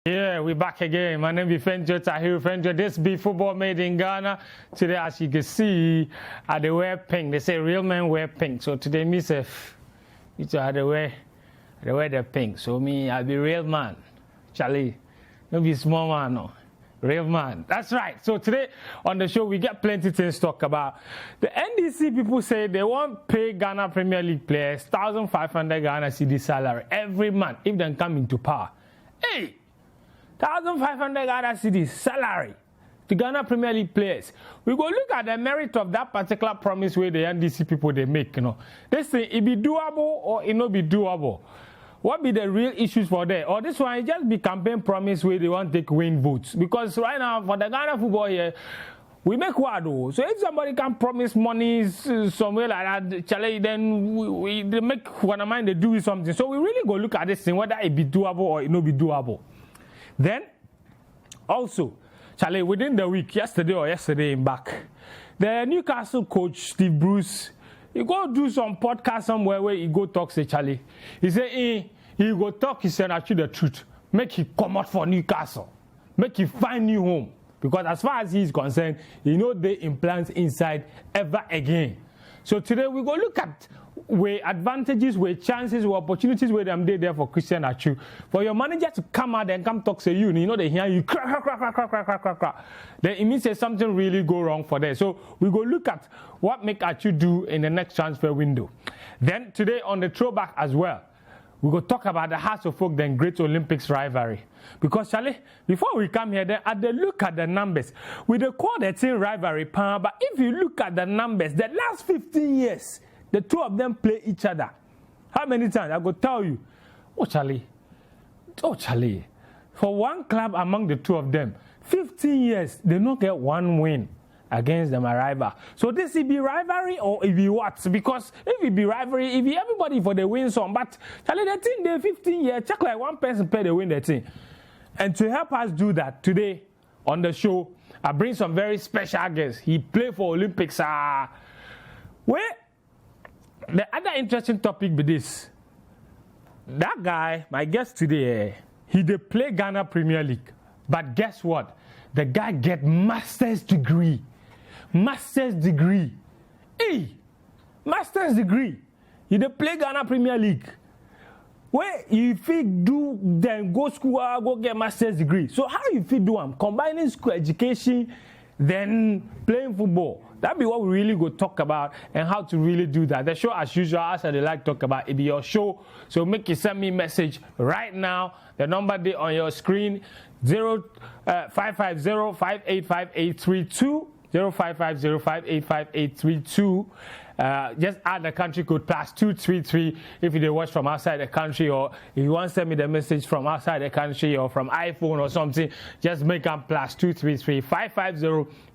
Yeah, we're back again. My name is Fent. This be football made in Ghana. Today, as you can see, they wear pink. They say real men wear pink. So today, me say, they wear the pink. So me, I'll be real man. Charlie, don't be small man, no. Real man. That's right. So today on the show, we get plenty things to talk about. The NDC people say they won't pay Ghana Premier League players 1,500 Ghana cedi salary every month if they come into power. Hey! 1,500 Ghana cedis salary to Ghana Premier League players. We go look at the merit of that particular promise where the NDC people they make. This thing, it be doable or it not be doable. What be the real issues for there? Or this one, it just be campaign promise where they want to take win votes. Because right now, for the Ghana football here, we make what though. So if somebody can promise money somewhere like that, Charlie, then we they make what mind they do something. So we really go look at this thing, whether it be doable or it not be doable. Then, also, Charlie, within the week, yesterday in back, the Newcastle coach, Steve Bruce, he go do some podcast somewhere where he go talk to Charlie. He say, he go talk, he said actually the truth. Make he come out for Newcastle. Make he find new home. Because as far as he is concerned, he know they implants inside ever again. So today we go look at where advantages, where chances, where opportunities where them there for Christian Achu. For your manager to come out and come talk to you, they hear you crack. Then it means there's something really go wrong for there. So we go look at what make Achu do in the next transfer window. Then today on the throwback as well, we go talk about the Hearts of Oak, then Great Olympics rivalry. Because Charlie, before we come here, then at the look at the numbers, we dey call the team rivalry, but if you look at the numbers, the last 15 years, the two of them play each other. How many times? I go tell you. Oh, Charlie. For one club among the two of them, 15 years, they don't get one win against them, a rival. So this will be rivalry or it be what? Because if it be rivalry, it be everybody for the win some. But Charlie, the team, they 15 years, check like one person pay the win the team. And to help us do that, today on the show, I bring some very special guests. He played for Olympics. Where the other interesting topic be this. That guy, my guest today, he did play Ghana Premier League. But guess what? The guy get master's degree. Master's degree. Hey! Master's degree. He did play Ghana Premier League. Where if he do, then go school, go get master's degree. So how you fit do them? Combining school education, then playing football. That be what we really go talk about and how to really do that. The show, as usual, as I like to talk about, it be your show. So make you send me a message right now. The number there on your screen, 0550-585-832, 0550-585-832. Just add the country code +233 if you watch from outside the country, or if you want to send me the message from outside the country or from iPhone or something, just make them +233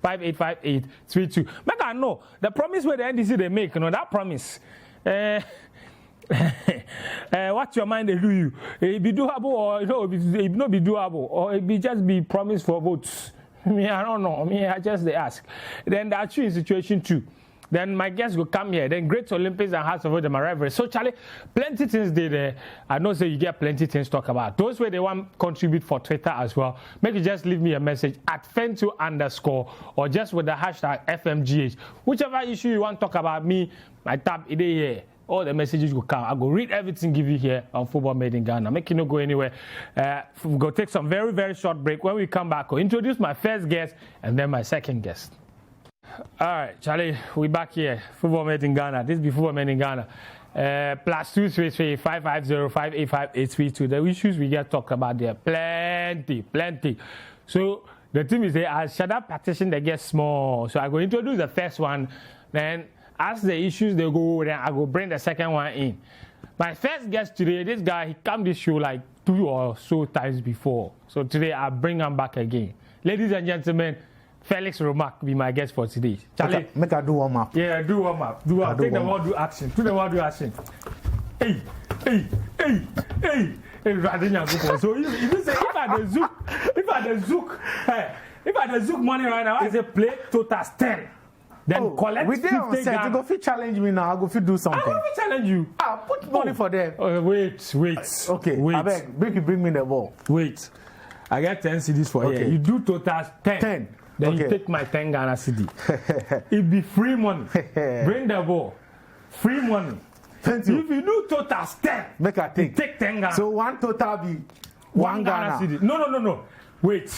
550-585-832. Make I know the promise where the NDC they make, that promise. What's your mind they do you? It be doable or it not be doable, or it be just be promise for votes. I don't know. I just they ask. Then the actual situation too. Then my guests will come here. Then Great Olympics and Hearts of Oak, my rivalry. So Charlie, plenty things there. I know say you get plenty things to talk about. Those where they want to contribute for Twitter as well. Make you just leave me a message at Fent2_ or just with the hashtag FMGH. Whichever issue you want to talk about me, my tab it here. All the messages will come. I go read everything, give you here on Football Made in Ghana. Make you not go anywhere. We'll go take some very, very short break. When we come back, I'll introduce my first guest and then my second guest. All right, Charlie, we back here. Football Made in Ghana. This be Football Made in Ghana. +233 550-585-832. The issues we get talked about there, plenty. So the team is there. I shut up partition. They get small. So I go introduce the first one. Then as the issues they go, then I go bring the second one in. My first guest today, this guy, he come this show like 2 or so times before. So today I bring him back again. Ladies and gentlemen, Felix Romack be my guest for today. Charlie, make I do warm up. Yeah, do warm up. Take the one do action. Do the one do action. Hey. So you say if I the zook money right now, I say play total 10. Then collect 50 Ghana. You go fit challenge me now. I go fit do something. I go fit challenge you. Put money for them. Wait. Okay. Wait. I beg, bring me the ball. Wait. I get 10 cedis for here. You do total 10. 10. Then you take my 10 Ghana cedi. It be free money. Bring the ball. Free money. Thank you. If you do total 10, make a take. Take 10 Ghana. So one total be 1 Ghana. cedi. No. Wait.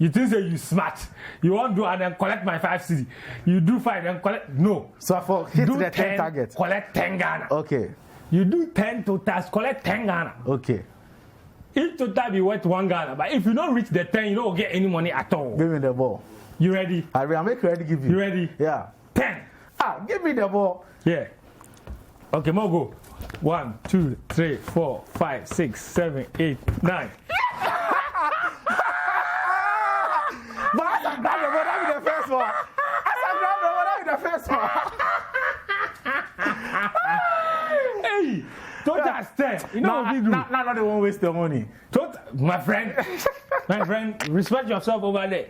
You think that you smart. You won't do and then collect my 5 cedi. You do 5 and collect. No. So for hit do the 10 target. Collect 10 Ghana. Okay. You do 10 totals, collect 10 Ghana. Okay. Each total be worth 1 Ghana. But if you don't reach the 10, you don't get any money at all. Give me the ball. You ready? I'll make ready give you. You ready? Yeah. 10. Give me the ball. Yeah. Okay, more go. 1, 2, 3, 4, 5, 6, 7, 8, 9. But I can grab the ball. That be the first one. I can grab the ball. That be the first one. Hey, total 10. You know what we do? Not the one waste the money. Total, my friend, respect yourself over there.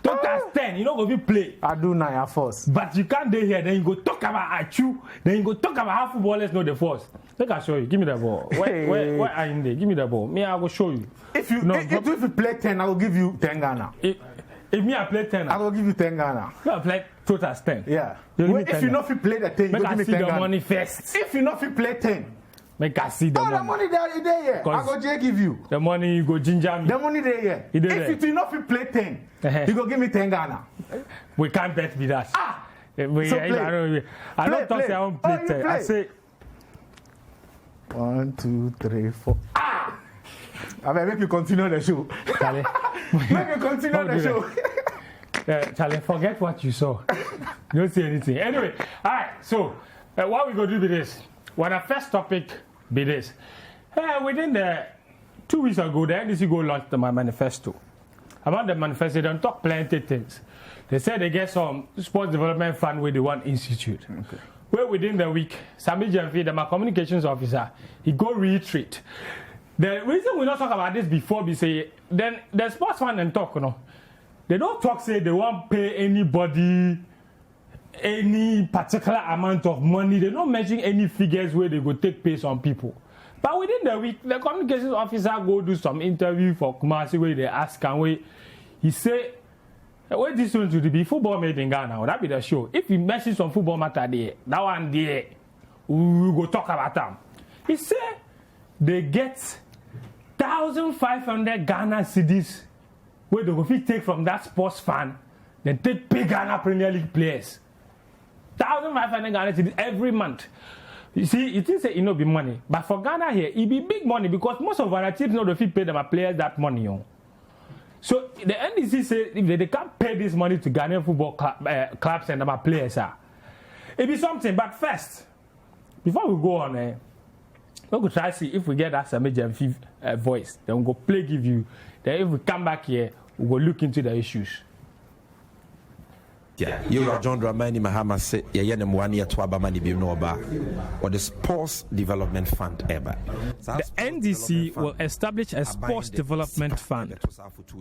Total 10. You know what we play? I do 9 at first. But you can't do here. Then you go talk about Achu. Then you go talk about how footballers know the force. Let me show you. Give me the ball. Where are you in there? Give me the ball. Me, I will show you. If you play 10, I will give you 10 Ghana. If me I play 10, I will give you 10 Ghana. You I play total 10. Yeah. If you know if you play the 10, you make give I me see 10 the Ghana. money first. If you know if you play 10, make I see the money. the money there, yeah. I go just give you. The money you go ginger me. The money there, yeah. If you know if you play 10, you go give me 10 Ghana. We can't bet with that. So play. I don't talk say I won't play 10. I say 1, 2, 3, 4. I mean, make you continue the show. Charlie. Make you continue the show. Charlie, forget what you saw. You don't see anything. Anyway, all right. So, what we going to do with this? When our first topic be this. Within the 2 weeks ago, the NDC go launched my manifesto. About the manifesto, they don't talk plenty things. They said they get some sports development fund with the one institute. Okay. Well, within the week, Sami Jamfi, my communications officer, he go reiterate. The reason we not talk about this before, we say, then the sports fund and talk, you know. They don't talk, say they won't pay anybody any particular amount of money. They don't mention any figures where they go take pay on people. But within the week, the communications officer go do some interview for Kumasi where they ask and where he say, what this going to be football made in Ghana? That be the show. If he mentions some football matter there, that one there, we go talk about them. He say they get 1,500 Ghana cedis where they go fit take from that sports fund, then take pay Ghana Premier League players. 1,500 Ghana cedis every month. You see, it is say it no be money, but for Ghana here, it be big money because most of our teams know the fit pay them players that money. So the NDC say if they can't pay this money to Ghanaian football clubs and our players, it be something. But first, before we go on, we could try to see if we get that Sami Jamfi voice. Then we go play give you. Then if we come back here, we go look into the issues. Yeah, you are John Dramani Mahama say Yanemwani at Wabamani Binoba or the Sports Development Fund ever. The NDC will establish a sports development fund.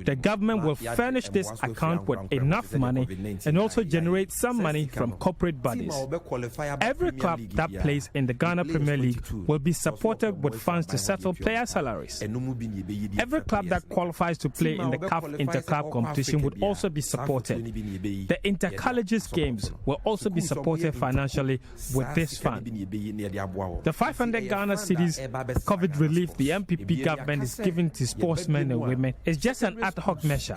The government will furnish this account with enough money and also generate some money from corporate bodies. Every club that plays in the Ghana Premier League will be supported with funds to settle player salaries. Every club that qualifies to play in the CAF Interclub competition would also be supported. The Intercolleges games will also be supported financially with this fund. The 500 Ghana cedis COVID relief the MPP government is giving to sportsmen and women is just an ad hoc measure.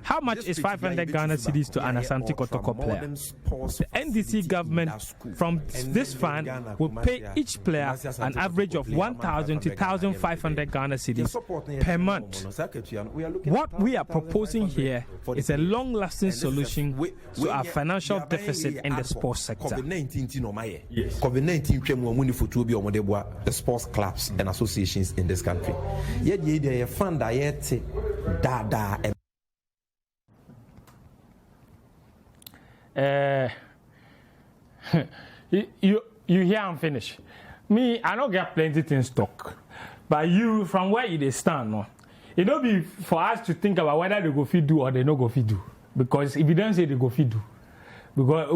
How much is 500 Ghana cedis to an Asante Kotoko player? The NDC government from this fund will pay each player an average of 1,000 to 1,500 Ghana cedis per month. What we are proposing here is a long-lasting solution to our financial deficit in the sports sector. COVID-19 the sports clubs and associations in this country. You hear I'm finished. Me, I don't get plenty things to talk. But you, from where you stand, no, it don't be for us to think about whether they go fit do or they no go fit do. Because if you don't say they go fit do, Because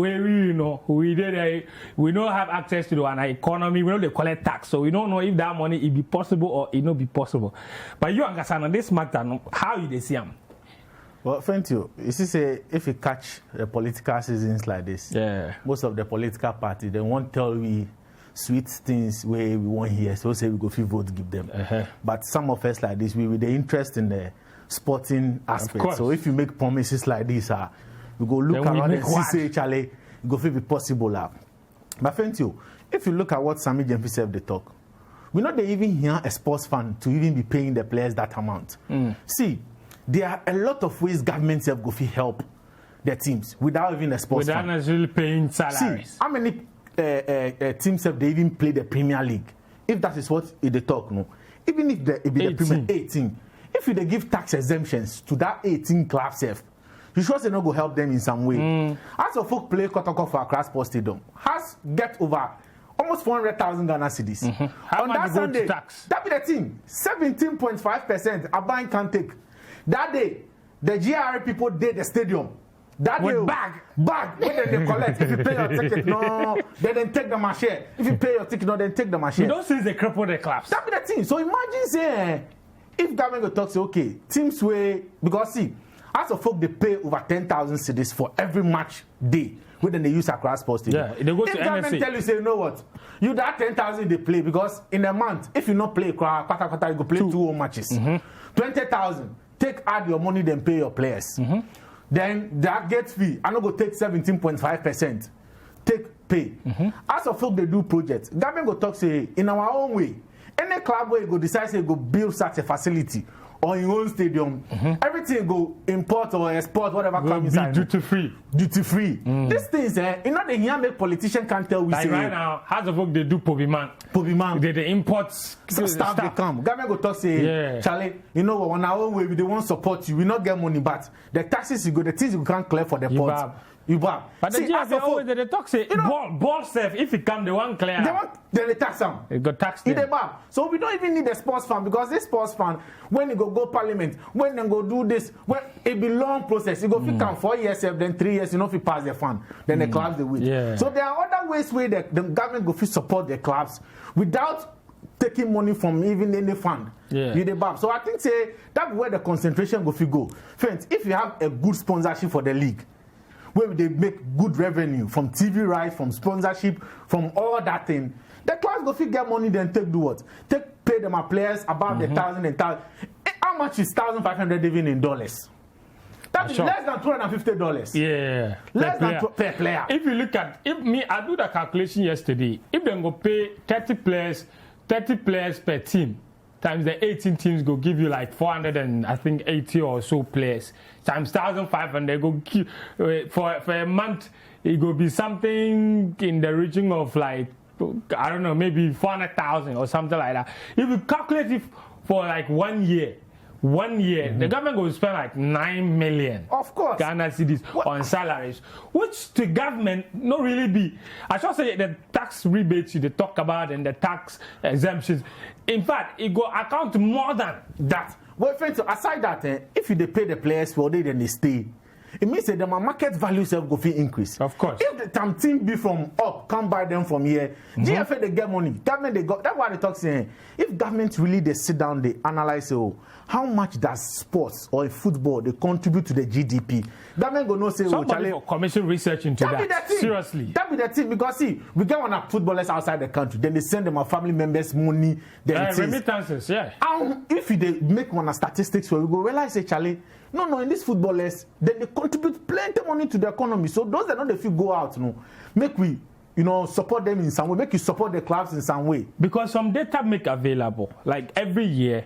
we don't have access to an economy. We know they collect tax, so we don't know if that money it be possible or it not be possible. But you understand on this matter, how you see them? Well, thank you. You see, say if you catch the political seasons like this, most of the political parties they won't tell we sweet things where we want here. So say we go free vote give them. But some of us like this, we with the interest in the sporting aspect. So if you make promises like this, we go look around and see, Charlie, it go be possible. But thank you. If you look at what Sammy Jemfi said, they talk, we know they even hear a sports fund to even be paying the players that amount. See, there are a lot of ways governments have go help their teams without even a sports fund. Without necessarily paying salaries. See, how many teams have they even play the Premier League? If that is what they talk, no. Even if it be the Premier 18, if they give tax exemptions to that 18 clubs, you sure they not go help them in some way. As a folk play Kotoko for Accra Sports Stadium, has get over almost 400,000 Ghana cedis. On that Sunday, that be the thing. 17.5% a bank can take. That day, the GRA people did the stadium. That with day, bag. When they collect. If you pay your ticket, no, they then take the machine. If you pay your ticket, no, then take the machine. You don't see they cripple the clubs. That be the thing. So imagine saying, if government go talk, say, okay, teams way, because see, as a folk, they pay over 10,000 cedis for every match day when they use Accra Sports Stadium. Yeah, they go if to government NDC. tell you, say, you know what, you that 10,000 they play, because in a month, if you not play Kwata, you go play two home matches. 20,000, take add your money, then pay your players. Then that gate fee, I not go take 17.5%. Take pay. As a folk, they do projects. Government go talk, say, in our own way, any club where you go decide say go build such a facility or your own stadium, everything go import or export, whatever comes inside. Duty free. Duty free. These things, you know, the young politician can't tell we like say. Right now, how the fuck they do Pobiman. They imports stuff they come. Government go talk say, Charlie, you know what, on our own way, we don't want to support you. We not get money, but the taxes you go, the things you can't clear for the port. But the GFA always they talk say, ball safe, if it come, they want clear. They tax them. It got taxed them. So we don't even need a sports fund, because this sports fund, when you go parliament, when they go do this, when it be long process, you go fit come 4 years, then 3 years, you know if you pass the fund, then the clubs they win. So there are other ways where the government go fit support the clubs without taking money from even any fund. So I think say that's where the concentration go fit go. Friends, if you have a good sponsorship for the league, where they make good revenue from TV rights, from sponsorship, from all that thing, the clubs go fit get money, then take do what? Pay them our players about the $1,000. How much is $1,500 even in dollars? That is less than $250. Yeah. Less than per player. If you look at, I do the calculation yesterday. If they go pay 30 players per team, times the 18 teams go give you like 480 or so players. Times 1,500 go give, for a month it go be something in the region of like, I don't know, maybe 400,000 or something like that. If you calculate it for like 1 year, the government will spend like 9 million of course Ghana cedis on salaries, which the government not really be. I should say the tax rebates they talk about and the tax exemptions. In fact, it go account more than that. Well, friends, aside that, if they pay the players for they then they stay, it means that the market value self go fit increase. Of course. If the team be from up, come buy them from here. GFA they get money. Government they got. That's why they talk saying if government really they sit down, they analyze how much does sports or football they contribute to the GDP. Government go no say somebody for commission research into that. Seriously. That be the thing, because see, we get one of footballers outside the country, then they send them our family members money. Remittances, yeah. And if they make one of statistics where we go realize say Charlie, no, in these footballers, then they contribute plenty money to the economy. So those that know if you go out, make we support them in some way, make you support the clubs in some way. Because some data make available, like every year,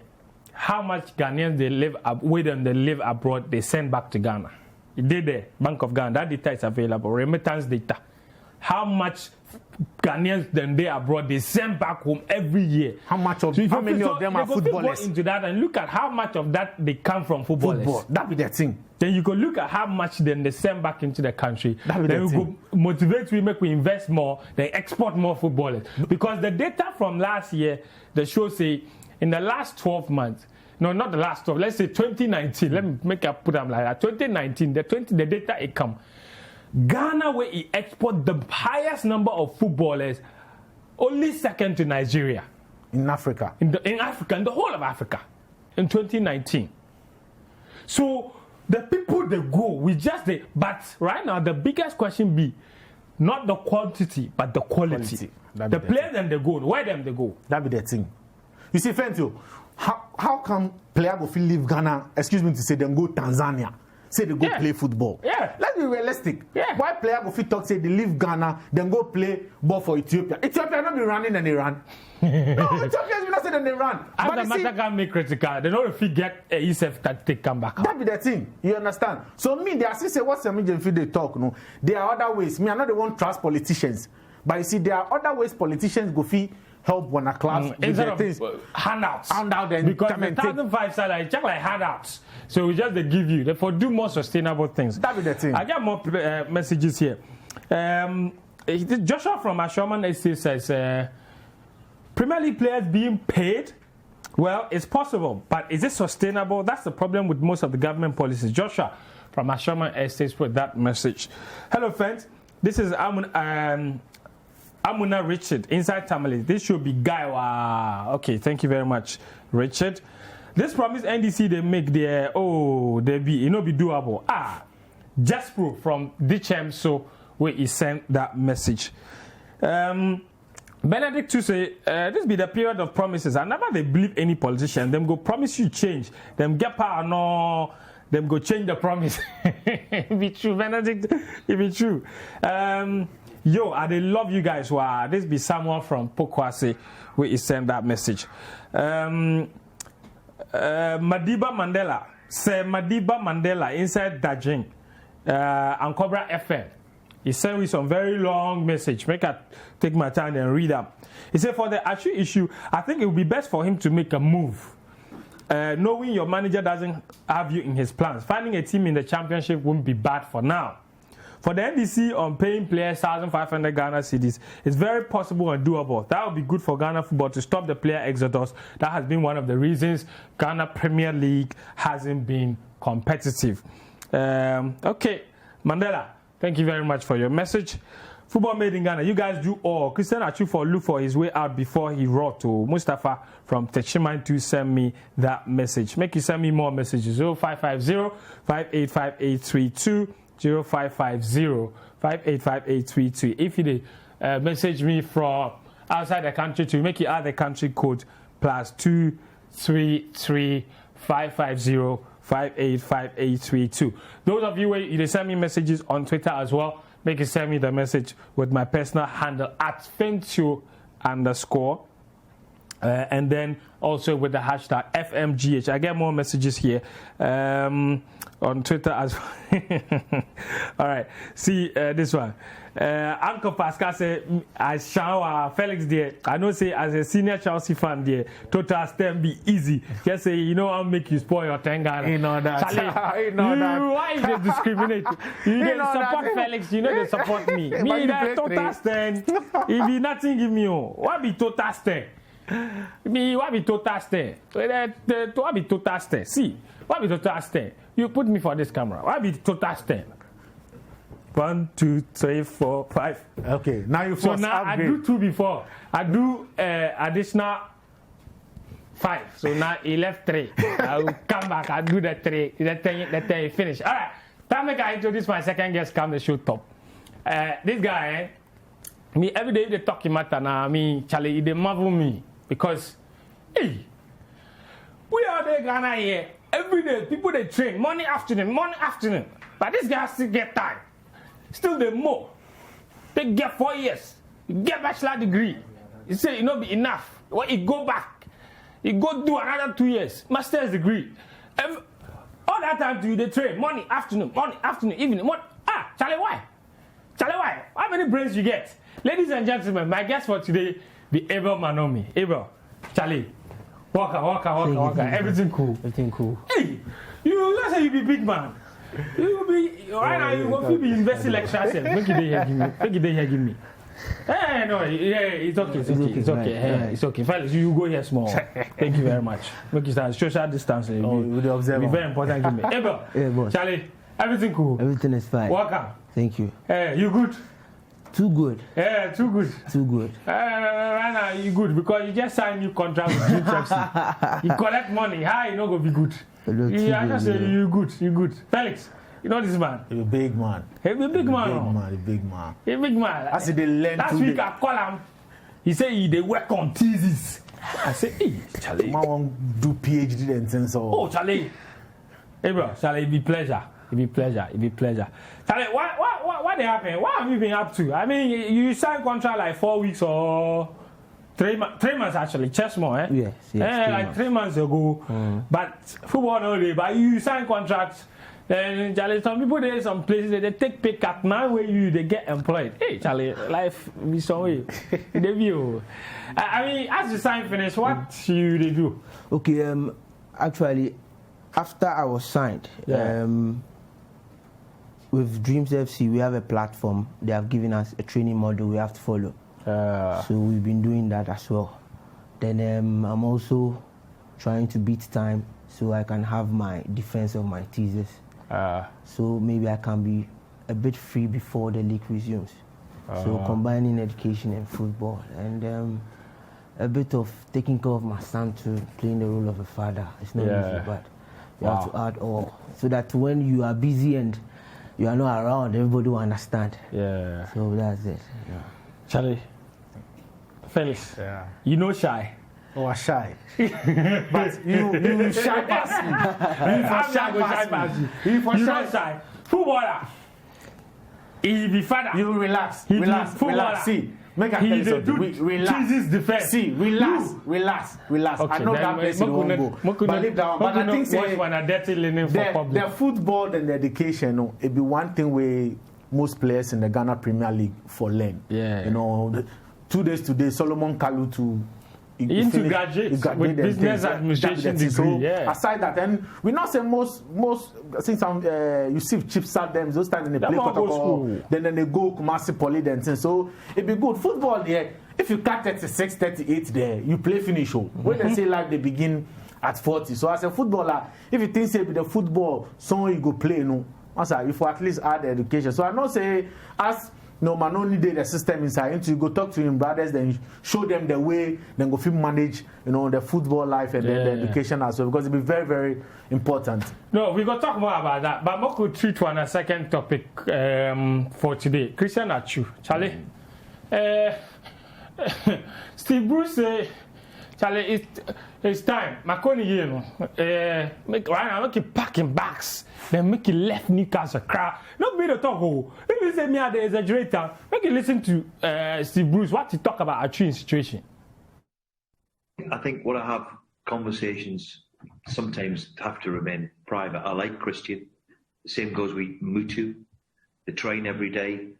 how much Ghanaians they live abroad, they send back to Ghana. It did the Bank of Ghana. That data is available. Remittance data. How much Ghanaians then they abroad, they send back home every year. How many of them are footballers? Go into that and look at how much of that they come from footballers. Football. That be the thing. Then you go look at how much then they send back into the country. That be then the we go motivate we make we invest more, then export more footballers. Because the data from last year, the show say in the last 12 months, no, not the last 12, let's say 2019, let me put them like that. 2019, the data it come. Ghana where he export the highest number of footballers, only second to Nigeria. In Africa. In Africa, in the whole of Africa, in 2019. So the people they go, but right now the biggest question be not the quantity, but the quality. The players them they go, where them they go. That be the thing. You see, Fent, how come player go feel leave Ghana, excuse me to say, then go Tanzania? Say they go play football. Yeah. Let's be realistic. Yeah. Why player go fit talk say they leave Ghana, then go play ball for Ethiopia? Ethiopia not be running and they run. No, Ethiopians will not say then they run. As the matter can make critical, they don't if you get a ESF that they come back. That be the thing. You understand? So me, they are still say what's the medium if they talk. No, there are other ways. Me, I know they won't trust politicians, but you see, there are other ways politicians go fee help when a class instead of handouts. Because the 1,500 salary check like handouts. So we just they give you. Therefore, do more sustainable things. That be the thing. I got more messages here. Joshua from Ashoman Estate says, Premier League players being paid. Well, it's possible, but is it sustainable? That's the problem with most of the government policies. Joshua from Ashoman Estate with that message. Hello, friends. This is Amuna Richard, Inside Tamale. This should be Guy. Wow. Okay, thank you very much, Richard. This promise NDC they make there, they be, be doable. Jaspro from Dichem, so where he sent that message. Benedict to say, this be the period of promises. I never they believe any politician. Them go promise you change. Them get power, no. Them go change the promise. It be true, Benedict. It be true. I they love you guys. Wow, this be someone from Pokwase where he sent that message. Madiba Mandela. Say Madiba Mandela inside Dajing. And Cobra FM. He sent me some very long message. Make I take my time and read them. He said for the Achu issue, I think it would be best for him to make a move. Knowing your manager doesn't have you in his plans. Finding a team in the championship wouldn't be bad for now. For the NDC on paying players 1,500 Ghana cedis, it's very possible and doable. That would be good for Ghana football to stop the player exodus. That has been one of the reasons Ghana Premier League hasn't been competitive. Okay, Mandela, thank you very much for your message. Football made in Ghana, you guys do all. Christian Achu look for his way out before he wrote to Mustafa from Techiman to send me that message. Make you send me more messages. 0550-585832. 0550-585832. If you message me from outside the country to make it out the country code +233 550 585832. Those of you where you send me messages on Twitter as well, make you send me the message with my personal handle @Fentio_. And then also with the hashtag FMGH. I get more messages here on Twitter as well. All right. See this one. Uncle Pascal said, I shower Felix there. I know say as a senior Chelsea fan there, total stem be easy. Just say, I'll make you spoil your Tengana. You know that. Why you discriminate? You don't support that. Felix, they support me. Me that total stand. If you nothing give me what be total stand? Me, what be total stand? What be total stand? See, what be total stand? You put me for this camera. What be total stand? 1, 2, 3, 4, 5. Okay, now you so now upgrade. I do 2 before. I do additional 5. So now he left 3. I will come back. I do the 3. The 10 finish. All right. Time I introduce my second guest. Come the show top. This guy, me every day they talking matter now. Me Charlie, they marvel me because hey, we are there Ghana here every day. People they train morning afternoon. But this guy still get time. Still the more. They get 4 years. You get bachelor degree. You say it not be enough. Well, you go back. You go do another 2 years. Master's degree. All that time to you, they train. Morning, afternoon, evening. Charlie, why? How many brains you get? Ladies and gentlemen, my guest for today be Abel Manomey. Abel, Charlie, walker. Everything cool. Hey, you say you be big man. You be right now. You will be university lecturer. Make it there give me. Hey, no, it's okay. It's okay. Fellas, you go here small. Thank you very much. Make it stand social distance. Be very important. Give me. Abel, Charlie. Everything cool? Everything is fine. Welcome. Thank you. You good? Too good. Yeah, too good. Too good. Right now, you good because you just signed new contract with Dreams FC. You collect money. How you not going to be good? I just say you good. You good. Felix, you know this man? He's a big man. He's a big man. A big man. He's a big man. I see they learn. Last week I call him. He said they work on thesis. I say, hey, Charlie. Man want do PhD then so. Oh, Charlie. Hey, bro, Charlie, it be pleasure. It be pleasure. Charlie, what they happen? What have you been up to? I mean, you signed contract like 4 weeks or 3 months actually. Chessmore, eh? Yes. Like 3 months ago. But football no day. But you sign contracts. Then Charlie, some people there, some places they take pay cut. Man, where they get employed. Hey, Charlie, life be some way. The view. I mean, as you sign finish, what you they do? Okay. Actually, after I was signed, with Dreams FC, we have a platform. They have given us a training model we have to follow. So we've been doing that as well. Then I'm also trying to beat time so I can have my defense of my thesis. So maybe I can be a bit free before the league resumes. So combining education and football and a bit of taking care of my son too, playing the role of a father. It's not easy, but you have to add all so that when you are busy and you are not around, everybody will understand. Yeah. So that's it. Yeah. Charlie, Felix, you know shy. Oh, I'm shy. But you shy past me. You for shy past me. You for shy. Footballer. He be father. You relax. He relax. See. Make I tell you something. Relax. Defense. See, relax. Okay, I know that place you won't go. But leave that one. But I think the football and the education, it be one thing where most players in the Ghana Premier League for learn. Yeah. You know, 2 days today, Solomon Kalu to graduate with business administration degree. So aside that, and we not say most since some you see chips at them those times they play protocol, then they go Kumasi Poly then so it be good football there. If you cut 36, 38 there, you play finish. When they say like they begin at 40. So as a footballer, if you think say with the football, someone you go play you for at least add the education. So I not say as no man only did the system inside until you go talk to him brothers, then show them the way, then go feel manage, the football life and then the education as well, because it be very, very important. No, we go talk more about that, but we could treat one a second topic for today. Christian Achu, Charlie. Steve Bruce say, Charlie, it's time. Maconi, make it packing bags. Then make it left Newcastle crowd. Not be the talk. If you say me are the exaggerator, make you listen to Steve Bruce what he talk about a true situation. I think when I have conversations, sometimes have to remain private. I like Christian. The same goes with Mutu. They train every day,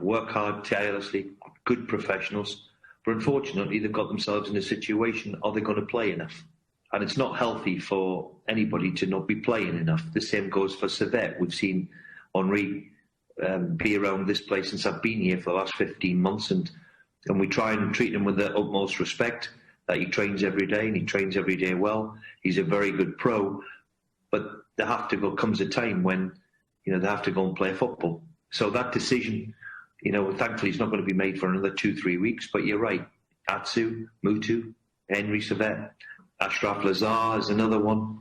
work hard tirelessly, good professionals. But unfortunately, they've got themselves in a situation, are they going to play enough? And it's not healthy for anybody to not be playing enough. The same goes for Servette. We've seen Henri be around this place since I've been here for the last 15 months. And we try and treat him with the utmost respect, that he trains every day and he trains every day well. He's a very good pro. But comes a time when, they have to go and play football. So that decision, thankfully it's not going to be made for another 2-3 weeks. But you're right. Atsu, Mutu, Henri Servette. Ashraf Lazar is another one.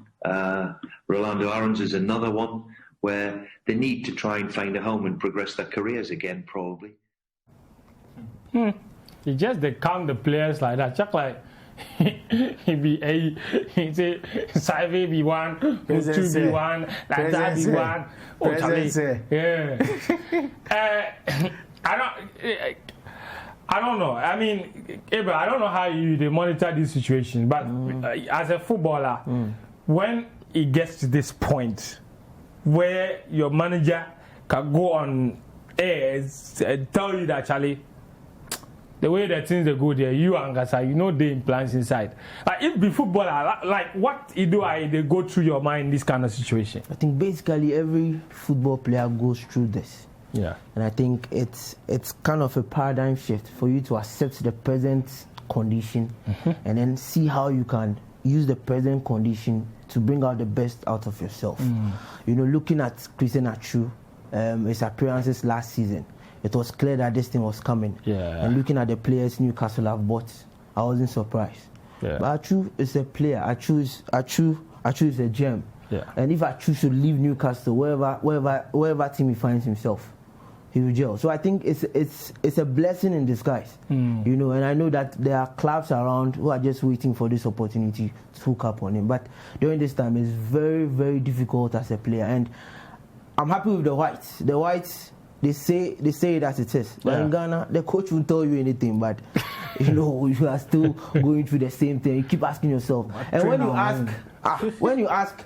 Rolando Arons is another one where they need to try and find a home and progress their careers again, probably. You just they count the players like that. Just like he say Saive be one, Mutu be one, Lazar be one. Oh, Charlie. Yeah. I don't know. I mean, Abel, I don't know how they monitor this situation, but as a footballer, when it gets to this point where your manager can go on air and tell you that, Charlie, the way that things they go there, you and Gasa, the implants inside. Like, if the footballer, like what they go through your mind in this kind of situation? I think basically every football player goes through this. Yeah, and I think it's kind of a paradigm shift for you to accept the present condition and then see how you can use the present condition to bring out the best out of yourself. You know, looking at Christian Achu, his appearances last season, it was clear that this thing was coming. Yeah. And looking at the players Newcastle have bought, I wasn't surprised. Yeah. But Achu is a player. Achu is a gem. Yeah. And if Achu should leave Newcastle, wherever team he finds himself, he will gel. So I think it's a blessing in disguise. You know, and I know that there are clubs around who are just waiting for this opportunity to hook up on him. But during this time, it's very, very difficult as a player. And I'm happy with the Whites. The Whites, they say it as it is. But in Ghana, the coach won't tell you anything. But you know, you are still going through the same thing. You keep asking yourself. And when you ask,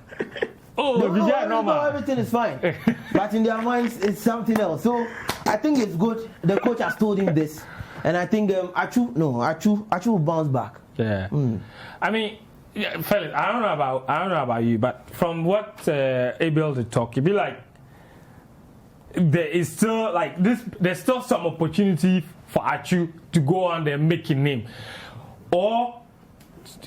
everything is fine. But in their minds, it's something else. So I think it's good. The coach has told him this, and I think Achu will bounce back. Yeah. I mean, fellas, I don't know about you, but from what Abel to talk, it'd be like there is still like this. There's still some opportunity for Achu to go on there and make a name, or.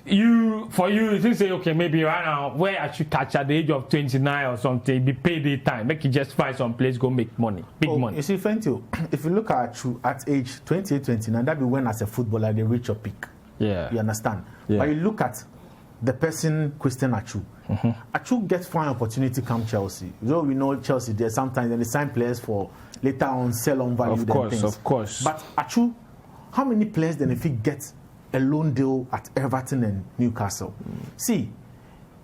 You think say okay, maybe right now where I should catch at the age of 29 or something, be payday time, make you just find some place go make money, big money. You see, Fent, if you look at you at age 28, 29, that be when as a footballer they reach your peak. Yeah, you understand. Yeah. But you look at the person Christian Achu. Achu gets fine opportunity come Chelsea. Though we know Chelsea there sometimes they sign players for later on sell on value. Of course. But Achu, how many players then if he gets a loan deal at Everton and Newcastle? See,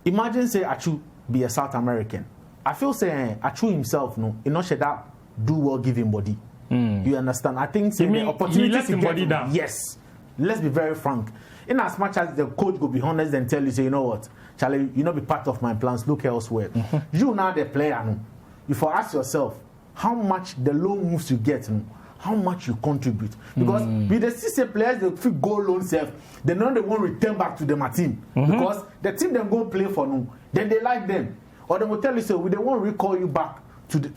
imagine say Achu be a South American. I feel say Achu himself, he not should that do well give him body. You understand? I think say the opportunity he let him body down. Yes. Let's be very frank. In as much as the coach will be honest and tell you, say, you know what, Charlie, you not be part of my plans, look elsewhere. You now the player, you for ask yourself how much the loan moves you get, how much you contribute. Because with the CC players, they fit goal loan self, they know they won't return back to them a team. Because the team them go play for them, then they like them. Or they will tell you, so they won't recall you back to the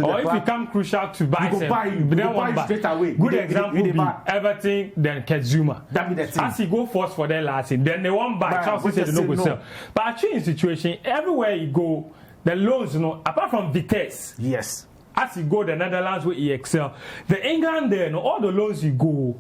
or if you come crucial to buy you go buy you straight away. Good example be Everton, then Kezuma. That be the team. As he go first for their last team, then they won't buy. Chelsea say they no go sell. But actually in situation, everywhere you go, the loans, apart from Vitesse. Yes. As you go the Netherlands where he excel, the England there, all the loans you go.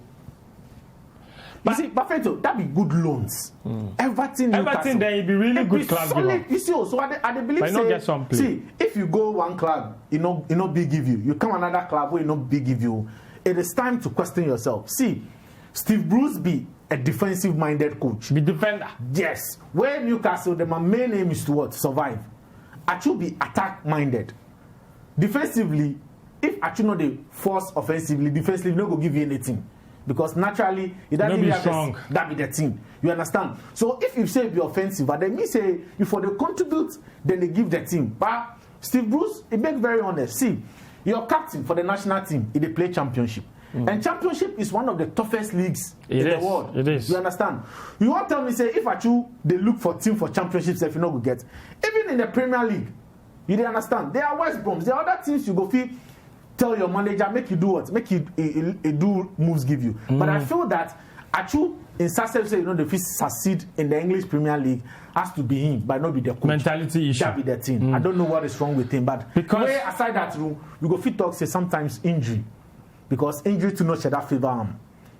But you see, Fento, that be good loans. Everton then it be really good club. Solid, you see, so I believe but say, get some play. See, if you go one club, you know big give you come another club where you know big give you, it is time to question yourself. See, Steve Bruce be a defensive minded coach. Be defender. Yes. Where Newcastle, my main aim is to what? Survive. Achu be attack minded. Defensively, if Achu not the force offensively, defensively no go give you anything. Because naturally, it doesn't be strong. That be the team. You understand? So if you say be offensive, but then me say if they contribute, then they give the team. But Steve Bruce, he make very honest. See, your captain for the national team, they play championship. And championship is one of the toughest leagues in the world. It is. You understand? You won't tell me say if Achu they look for team for championships if you know go get. Even in the Premier League, you don't understand. There are West Broms. There are other teams you go feel. Tell your manager, make you do what? Make you do moves give you. But I feel that Achu, in such a way, if he succeed in the English Premier League, has to be him, but not be the coach. Mentality issue. That be the thing. I don't know what is wrong with him, but because aside that, you go fit talk say sometimes injury, because injury to not share that favor.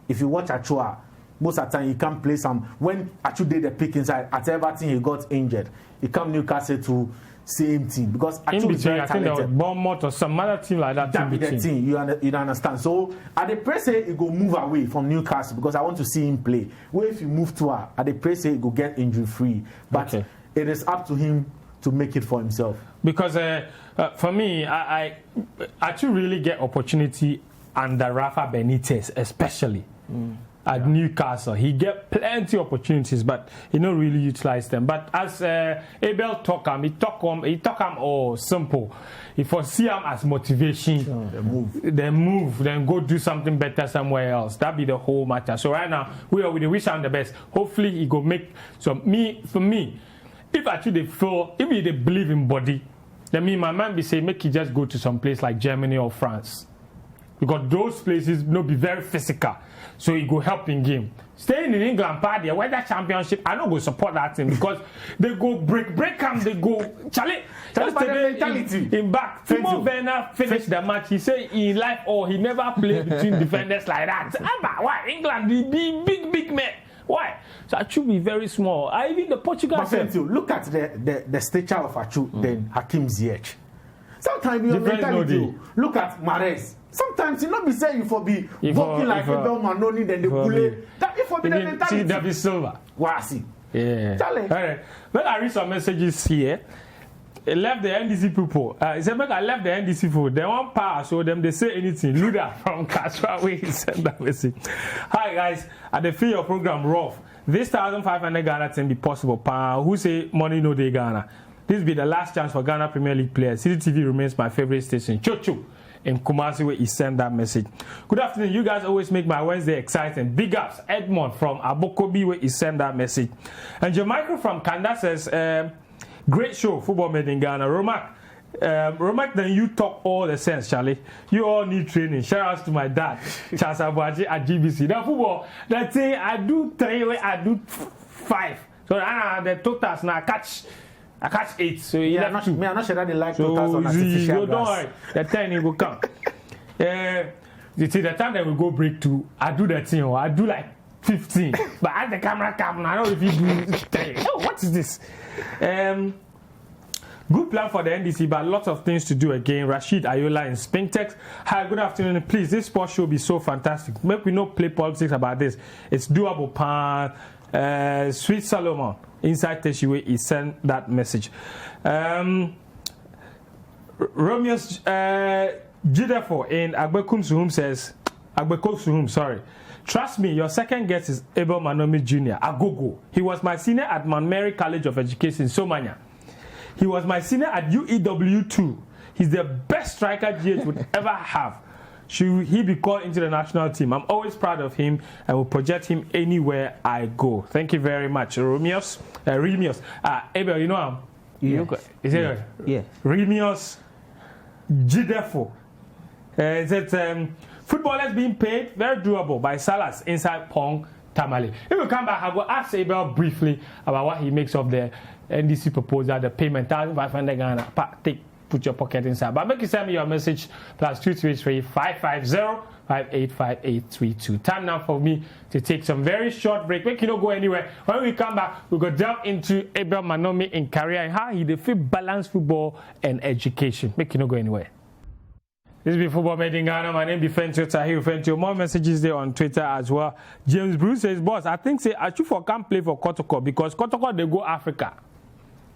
If you watch Achu, most of the time he can't play some. When Achu did the pick inside at Everton, he got injured. He come Newcastle to. Same team because in between, I think there was Bournemouth or some other team like that. That be the team. You don't understand. So at the press say he go move away from Newcastle because I want to see him play. Where if you move to her, at the press say he go get injury free. But it is up to him to make it for himself. Because for me, I actually really get opportunity under Rafa Benitez, especially. At Newcastle, he get plenty opportunities, but he don't really utilize them. But as Abel talk him, he talk him simple. He foresee him as motivation. Then move, then go do something better somewhere else. That be the whole matter. So right now, we wish him the best. Hopefully, he go make some. For me, if actually they believe in body, then my man be say make he just go to some place like Germany or France. because those places no be very physical, so it go help in game. Staying in England, party, whether championship, I don't go support that team because they go break them, they go Charlie in back. Timo Werner finished the match. He said in life, he never played between defenders like that. Why England be big men? Why? So Achu be very small. Even the Portugal. But look at the stature of Achu than Hakim Ziyech. Sometimes your mentality. Look at Mahrez. Sometimes you not be saying you for be walking like Abel Manomey, then the bullet. That if for be the mentality. See David Silva. Wasi. Yeah. All right. When I read some messages here, I left the NDC people. He said, I left the NDC people. They want power, so them they say anything. Luda from Kasra, he sent that message. Hi guys, at the fee of program rough. This 1,500 Ghana thing be possible. Who say money no day Ghana? This be the last chance for Ghana Premier League players. CCTV remains my favorite station. Chocho in Kumasi where he sent that message. Good afternoon. You guys always make my Wednesday exciting. Big ups. Edmond from Abokobi where he sent that message. And Jamaica from Kanda says, great show, Football Made in Ghana. Romac, then you talk all the sense, Charlie. You all need training. Shout out to my dad, Charles Abuaji at GBC. Now football, that thing I do 3, I do 5. So the totals now I catch 8. So I'm not sure that they like totals on artificial don't worry. The 10 will come. You see, the time that we go break 2, I do that thing. I do like 15. But as the camera comes, I don't know if you do 10. Oh, what is this? Good plan for the NDC, but lots of things to do again. Rashid Ayola in Spintex. Hi, good afternoon. Please, this sports show will be so fantastic. Make we not play politics about this. It's doable, pan. Sweet Solomon inside Teshiwe, he sent that message. Romeo's Jidefo in Agbekum Suhum says, sorry. Trust me, your second guest is Abel Manomey Jr. Agogo. He was my senior at Mount Mary College of Education, Somania. He was my senior at UEW2. He's the best striker GH would ever have. Should he be called into the national team? I'm always proud of him and will project him anywhere I go. Thank you very much. Remios. Abel, you know him? Is it? Yeah. Remios Jidefo. Is it footballers being paid? Very doable by Salas inside Pong Tamale. If we come back, I will ask Abel briefly about what he makes of the NDC proposal, the payment, 1,500 Ghana. Put your pocket inside. But make you send me your message, +233 550 585832. Time now for me to take some very short break. Make you not go anywhere. When we come back, we'll go delve into Abel Manomey in career and how he defeat balance football and education. Make you not go anywhere. This is Football Made in Ghana. My name is Fent. Fent. More messages there on Twitter as well. James Bruce says, boss, I think Achu can't play for Kotoko because Kotoko they go Africa.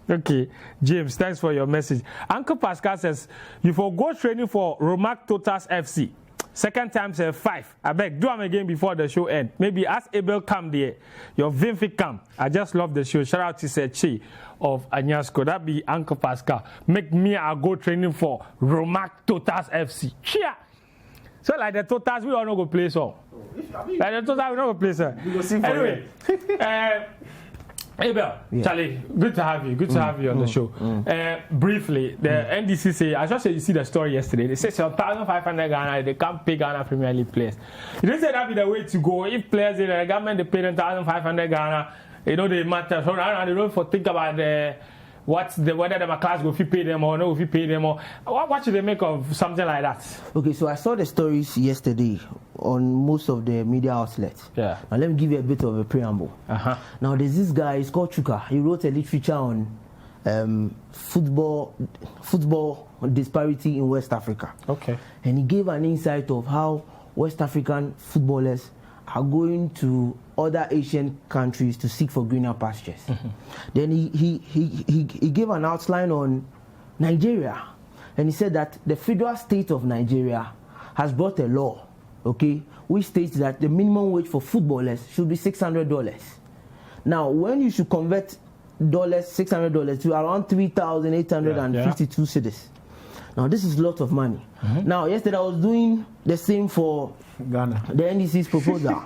Okay, James, thanks for your message. Uncle Pascal says, you forgo training for Romac Totas FC. Second time, say 5. I beg, do them again before the show end. Maybe ask Abel come there. Your Vinfi come. I just love the show. Shout out to Sechi of Anyasko. That be Uncle Pascal. Make me I go training for Romac Totas FC. Cheer. So like the Totas, we all not go play so. Like the Totas, we not go play so. Anyway, Abel, yeah. Charlie, good to have you. Good to have you on the show. Briefly, the NDC say, I just said you see the story yesterday. They say 1,500 Ghana, they can't pay Ghana Premier League players. You didn't say that be the way to go. If players in the government they pay them 1,500 Ghana, they matter. So now they don't think about whether the class go pay them or no, if you pay them or what should they make of something like that? Okay, so I saw the stories yesterday on most of the media outlets. Yeah. Now let me give you a bit of a preamble. Now there's this guy, he's called Chuka. He wrote a literature on football disparity in West Africa. Okay. And he gave an insight of how West African footballers are going to other Asian countries to seek for greener pastures. Then he gave an outline on Nigeria, and he said that the federal state of Nigeria has brought a law, okay, which states that the minimum wage for footballers should be $600. Now, when you should convert $600 to around 3,852 cedis. Now, this is a lot of money. Now, yesterday I was doing the same for Ghana, the NDC's proposal,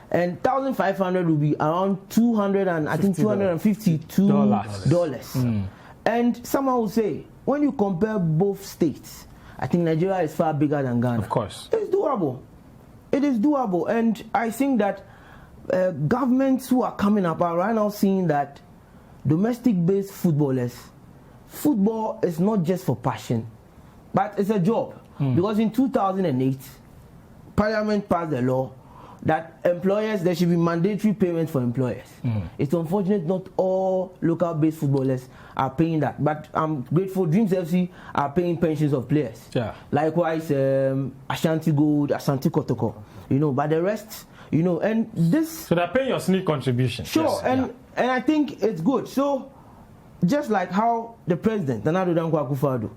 and 1,500 will be around $252. And someone will say, when you compare both states, I think Nigeria is far bigger than Ghana. Of course. It's doable. It is doable. And I think that governments who are coming up are right now seeing that domestic-based footballers, football is not just for passion, but it's a job. Because in 2008, Parliament passed the law that employers, there should be mandatory payments for employers. It's unfortunate not all local-based footballers are paying that, but I'm grateful Dreams FC are paying pensions of players. Yeah. Likewise, Ashanti Gold, Ashanti Kotoko, but the rest, and this... So they're paying your sneak contribution. Sure, yes, and I think it's good. So, just like how the president, Nana Dankwa Akufo-Addo,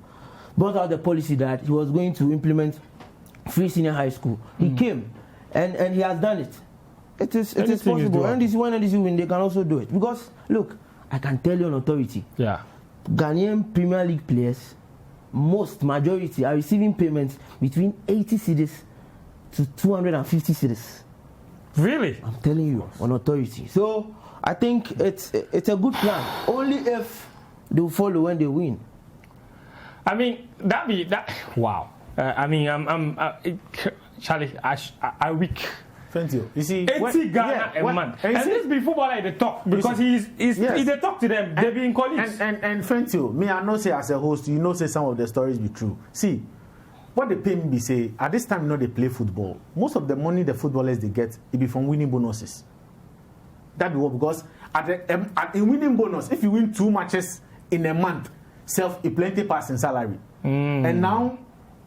brought out the policy that he was going to implement free senior high school, he came. And he has done it. It is possible. NDC, when NDC win, they can also do it. Because, look, I can tell you on authority. Yeah. Ghanaian Premier League players, majority, are receiving payments between 80 cedis to 250 cedis. Really? I'm telling you, on authority. So, I think it's a good plan. Only if they will follow when they win. I mean, wow. Charlie, I weak. Thank you. You see, 80 Ghana a month. And this be footballer they talk because they talk to them. They be in colleagues. And thank you. Me, I know say as a host, say some of the stories be true. See, what they pay me be say at this time, they play football. Most of the money the footballers they get, it be from winning bonuses. That be what because in winning bonus, if you win 2 matches in a month, it plenty pass in salary. And now,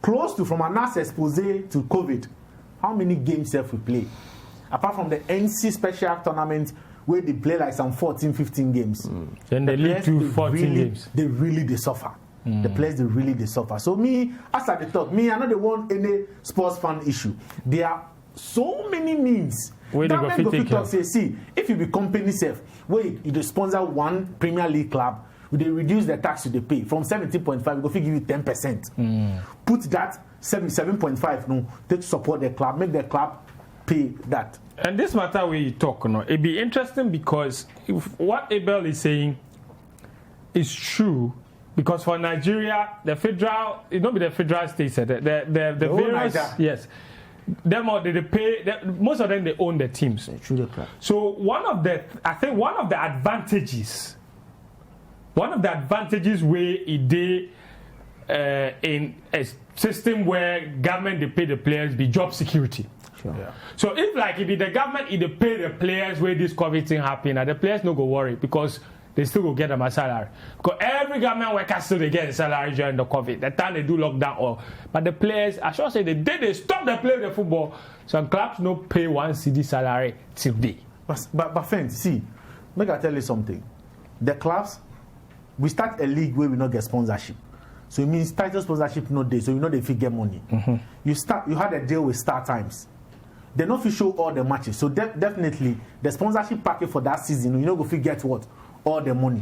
close to from an expose to COVID, how many games we play? Apart from the NC special tournament where they play like some 14, 15 games. Then they lead to 14 games. They suffer. The players they suffer. So me, as I talk, I know they want any sports fan issue. There are so many means. That go talk say, see, if you be company safe, where you sponsor one Premier League club, they reduce the tax they pay from 17.5, we give you 10%. Put that 7.5 to support the club, make the club pay that. And this matter where you talk, it'd be interesting because if what Abel is saying is true, because for Nigeria, the federal, it don't be the federal states, the various, yes, they pay. Most of them they own the teams. So one of the advantages. One of the advantages where it in a system where government they pay the players be job security. Sure. Yeah. So if the government they pay the players where this COVID thing happen, and the players no go worry because they still go get them a salary. Because every government worker still they get a salary during the COVID. The time they do lockdown but the players, I should say the day they stop the play the football, some clubs no pay 1 CD salary till day. But Fent, see, make I tell you something. The clubs, we start a league where we not get sponsorship. So it means title sponsorship no day, so they fit get money. You had a deal with Star Times. They not fit show all the matches. So definitely the sponsorship package for that season, go fit get what? All the money.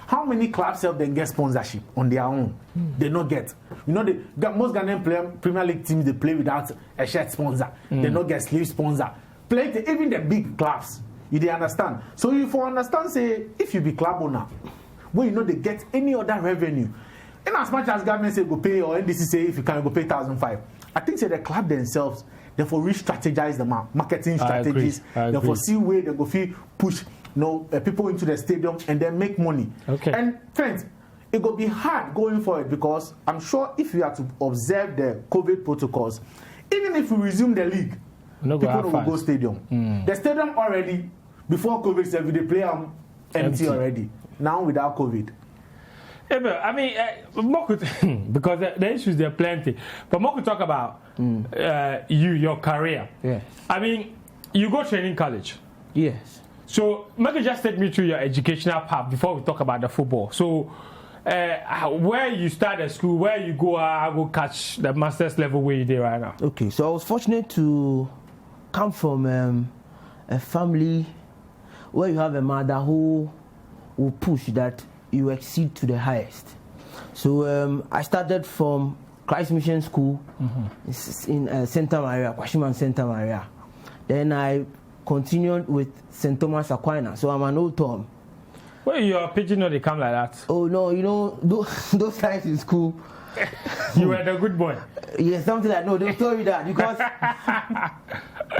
How many clubs help them get sponsorship on their own? They not get. Most Ghanaian Premier League teams they play without a shirt sponsor. They not get sleeve sponsor. Even the big clubs. You understand? So if you understand, say if you be club owner, where they get any other revenue. And as much as government say go pay or NDC say if you can go pay 1,500, I think say the club themselves therefore re-strategize the marketing strategies. Therefore see where they go push people into the stadium and then make money. Okay. And friends, it will be hard going forward because I'm sure if you have to observe the COVID protocols, even if we resume the league, people will go stadium. The stadium already before COVID, they play empty already. Now without COVID. Yeah, but I mean, because the issues there are plenty. But more could talk about your career. Yes. I mean, you go training college. Yes. So maybe just take me through your educational path before we talk about the football. So where you start at school, where you go, I will catch the master's level where you did right now. Okay, so I was fortunate to come from a family where you have a mother who will push that you exceed to the highest. So I started from Christ Mission School in Santa Maria, Kwashiman Santa Maria. Then I continued with St. Thomas Aquinas. So I'm an old Tom. Well, your pigeon know they come like that. Oh no, you know those times in school. You were the good boy. Yeah, something like no. They'll tell you that because I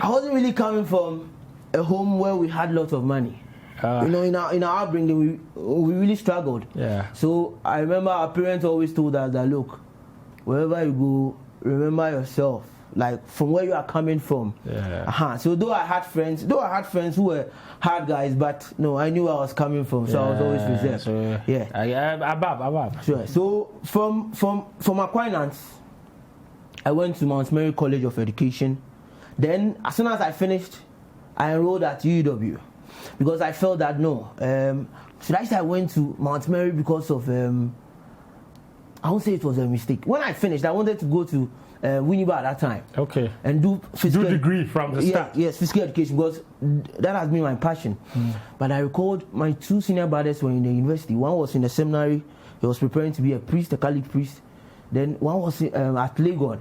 wasn't really coming from a home where we had lots of money. You know, in our upbringing, we really struggled. Yeah. So I remember our parents always told us that look, wherever you go, remember yourself. Like from where you are coming from. Yeah. So though I had friends who were hard guys, but no, I knew where I was coming from, so I was always reserved. So, above. Sure. So from Aquinas, I went to Mount Mary College of Education. Then as soon as I finished, I enrolled at UW because I felt that no, should I say I went to Mount Mary because of I won't say it was a mistake. When I finished, I wanted to go to Winneba at that time. Okay. And do physical degree from the start. Yes, physical education because that has been my passion. But I recalled my two senior brothers were in the university. One was in the seminary. He was preparing to be a priest, a Catholic priest. Then one was at Legon.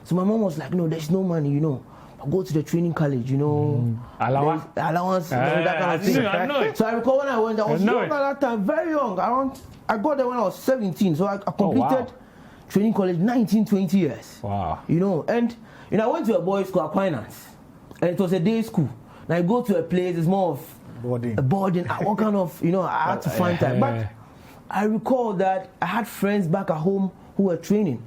So my mom was like, no, there's no money, you know. I'll go to the training college, you know. Allowance, that kind of thing. I know it. So I recall when I went, I was young at that time, very young. I got there when I was 17. So I completed training college 19, 20 years. Wow. You know, and you know, I went to a boys' school, Aquinas, and it was a day school. Now I go to a place, it's more of boarding. A boarding. What kind of, you know, I had to find time. But I recall that I had friends back at home who were training.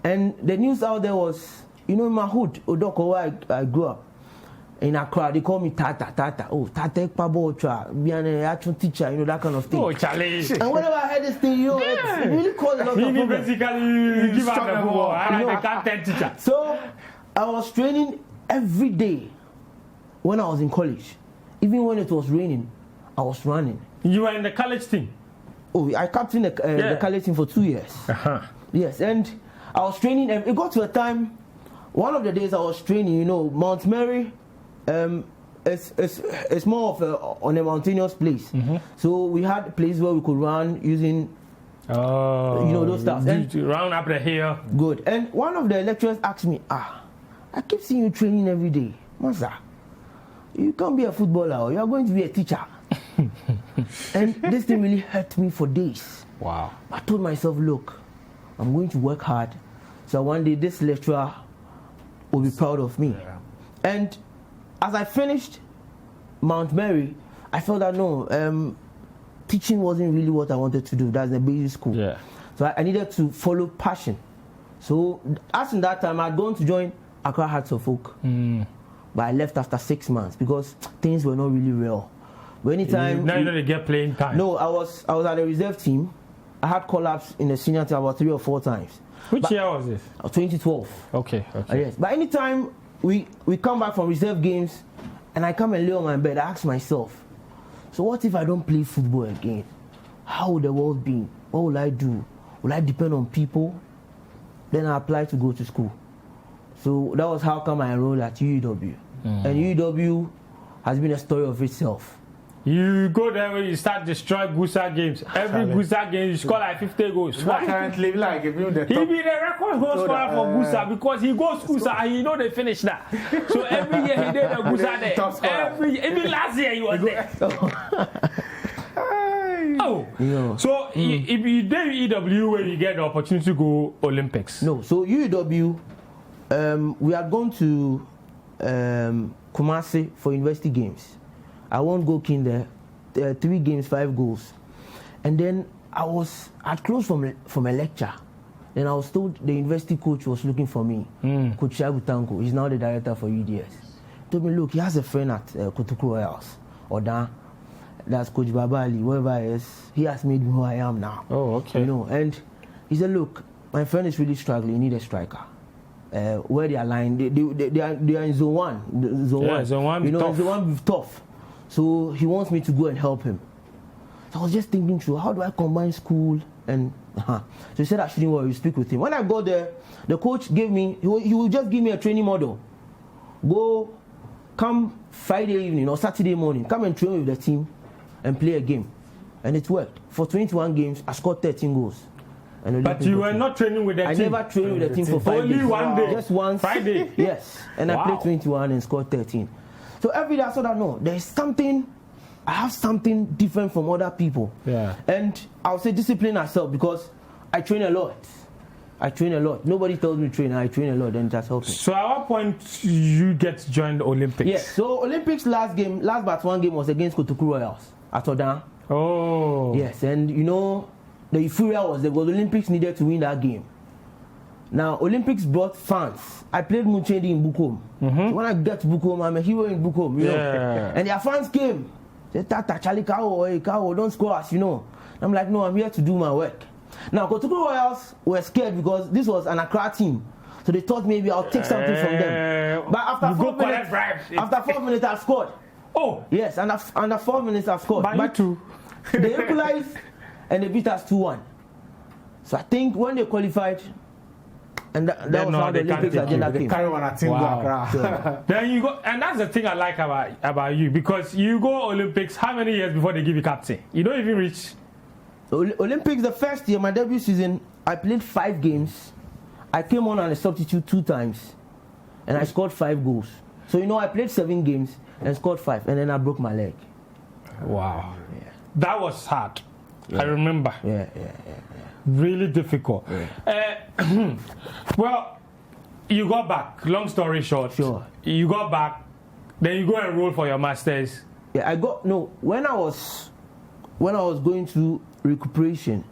And the news out there was, you know, in my hood, Odoko, where I grew up, in Accra, they call me Tata. Oh, Tata Ekpabotra, be an actual teacher, you know, that kind of thing. Oh, Charlie. And whenever I heard this thing, you know, it really caused a lot of problems. Basically, you give out the ball. I can't teacher. So, I was training every day when I was in college. Even when it was raining, I was running. You were in the college team? Oh, I captained the college team for 2 years. Yes, and I was training, and it got to a time, one of the days I was training, you know, Mount Mary, it's more of on a mountainous place. So we had a place where we could run using you know, those stuff. Run up the hill. Good. And one of the lecturers asked me, I keep seeing you training every day. Master, you can't be a footballer, you are going to be a teacher. And this thing really hurt me for days. Wow. I told myself, look, I'm going to work hard, so one day this lecturer will be proud of me. And as I finished Mount Mary, I felt that no, teaching wasn't really what I wanted to do. That's the basic school. Yeah. So I needed to follow passion. So as in that time, I'd gone to join Accra Hearts of Oak, but I left after 6 months because things were not really real. But anytime now you know they get playing time. No, I was at the reserve team. I had call-ups in the senior team about 3 or 4 times. Which year was this? 2012. Okay. Yes, but anytime we come back from reserve games and I come and lay on my bed, I ask myself, so what if I don't play football again? How would the world be? What will I do? Will I depend on people? Then I applied to go to school. So that was how come I enrolled at UW. And UW has been a story of itself. You go there when you start destroying Gusa games. Every Gusa game you score like 50 goals. Currently, like if you the top, he be the record goal scorer for Gusa because he goes Gusa and he know they finish that. So every year he did the Gusa there. Even last year he was there. So if you did EW where you get the opportunity to go Olympics. No, so UW, we are going to Kumasi for university games. I won't go king there. 3 games, 5 goals. And then I'd closed from a lecture. Then I was told the university coach was looking for me. Coach Shagu Tanko, he's now the director for UDS. He told me, look, he has a friend at Kotoku Royals. Oda, that's Coach Babali, whoever he is. He has made me who I am now. Oh, okay. You know, and he said, look, my friend is really struggling. You need a striker. Where they are lying, they are in zone 1. Zone 1. You know, tough. zone 1 is tough. So he wants me to go and help him. So I was just thinking through, how do I combine school and... So he said I shouldn't worry, speak with him. When I got there, the coach gave me, he will just give me a training model. Come Friday evening or Saturday morning, come and train with the team and play a game. And it worked. For 21 games, I scored 13 goals. But you were not training with the team? I never trained with the team for 5 days. Only one day? Just once. Friday? Yes. And I played 21 and scored 13. So every day I saw that, no, there's something I have something different from other people. Yeah. And I'll say discipline myself because I train a lot. Nobody tells me to train. I train a lot, and that's helped me. So at what point you get to join the Olympics? Yes. So Olympics last but one game was against Kotoku Royals at Odan. Oh. Yes, and the euphoria was there because Olympics needed to win that game. Now Olympics brought fans. I played Muchendi in Bukom. So when I get to Bukom, I'm a hero in Bukom. You know? And their fans came. They said, Tata, Charlie, Kao, don't score us, I'm like, no, I'm here to do my work. Now, Kotoku Royals were scared because this was an Accra team. So they thought maybe I'll take something from them. But after 4 minutes, I scored. Oh! Yes, and after 4 minutes, I scored. But they equalized and they beat us 2-1. So I think when they qualified, and that was how the Olympics agenda came. Carry on a team to Accra. Then you go, and that's the thing I like about you, because you go Olympics how many years before they give you captain? You don't even reach. Olympics, the first year, my debut season, I played 5 games. I came on as a substitute 2 times, and I scored 5 goals. So I played 7 games and scored 5, and then I broke my leg. Wow. Yeah. That was hard. Yeah. I remember. Yeah. Really difficult. Yeah. Well, you got back. Long story short. Sure. You got back. Then you go enroll for your masters. Yeah, when I was going through recuperation,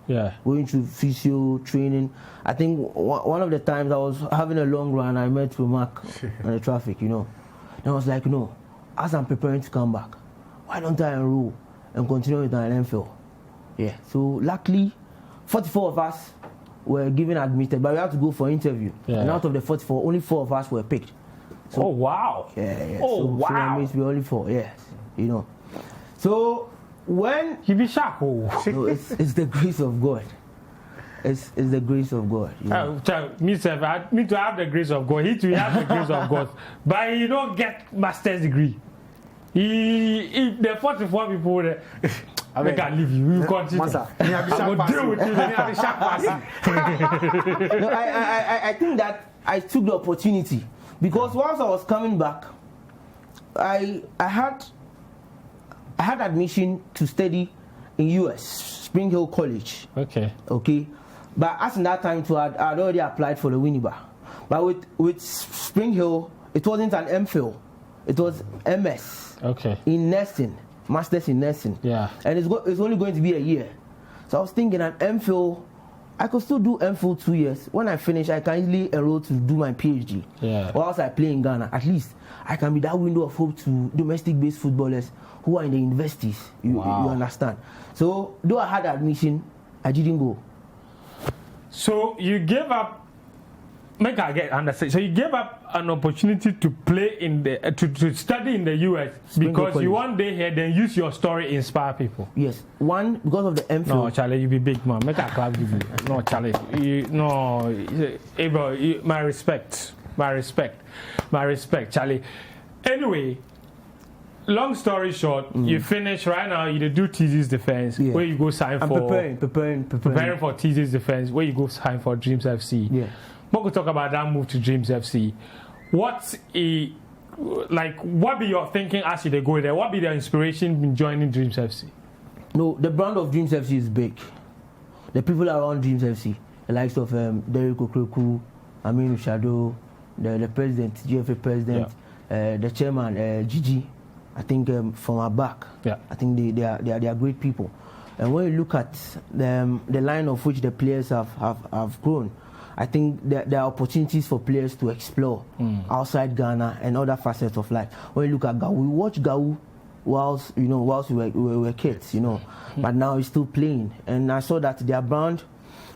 going through physio training, I think one of the times I was having a long run, I met with Mark on the traffic, And I was like, no, as I'm preparing to come back, why don't I enroll and continue with my MPhil? Yeah. So luckily, 44 of us were given admitted, but we had to go for interview. Yeah. And out of the 44, only 4 of us were picked. So, oh wow! Yeah. Oh wow! So that means we only 4. Yes. So when you be shocked, no, it's the grace of God. It's the grace of God. Myself, I need to have the grace of God. He to have the grace of God, but he don't get master's degree. If the 44 people there, I can leave you. You continue. I will deal with you. No, I think that I took the opportunity because once I was coming back, I had admission to study in US, Spring Hill College. Okay. But as in that time too, I'd already applied for the Winneba. But with Spring Hill, it wasn't an MPhil, it was MS. Okay. In nursing, masters in nursing. Yeah. And it's only going to be a year. So I was thinking an MPhil, I could still do MPhil 2 years. When I finish, I can easily enroll to do my PhD. Yeah. Whilst I play in Ghana, at least I can be that window of hope to domestic-based footballers who are in the universities. You understand? So though I had admission, I didn't go. So you gave up. Make I get understand. So you gave up an opportunity to play in the to study in the US because you one day here, then use your story to inspire people. Yes, one because of the MPhil. No, Charlie, you be big man. Make a clap give you. No, Charlie, Abel, my respect, Charlie. Anyway, long story short, you finish right now. You do TZ's defense. Yeah. Where you go sign I'm for preparing for TZ's defense. Where you go sign for Dreams FC. Yeah. But we talk about that move to Dreams FC. What be your thinking as you go there? What be the inspiration in joining Dreams FC? No, the brand of Dreams FC is big. The people around Dreams FC, the likes of Derek Okreku, Aminu Shado, the president, GFA president, the chairman, Gigi. I think from our back, I think they are great people. And when you look at the line of which the players have grown, I think there are opportunities for players to explore outside Ghana and other facets of life. When you look at Gau, we watch Gau whilst we were kids, but now he's still playing. And I saw that their brand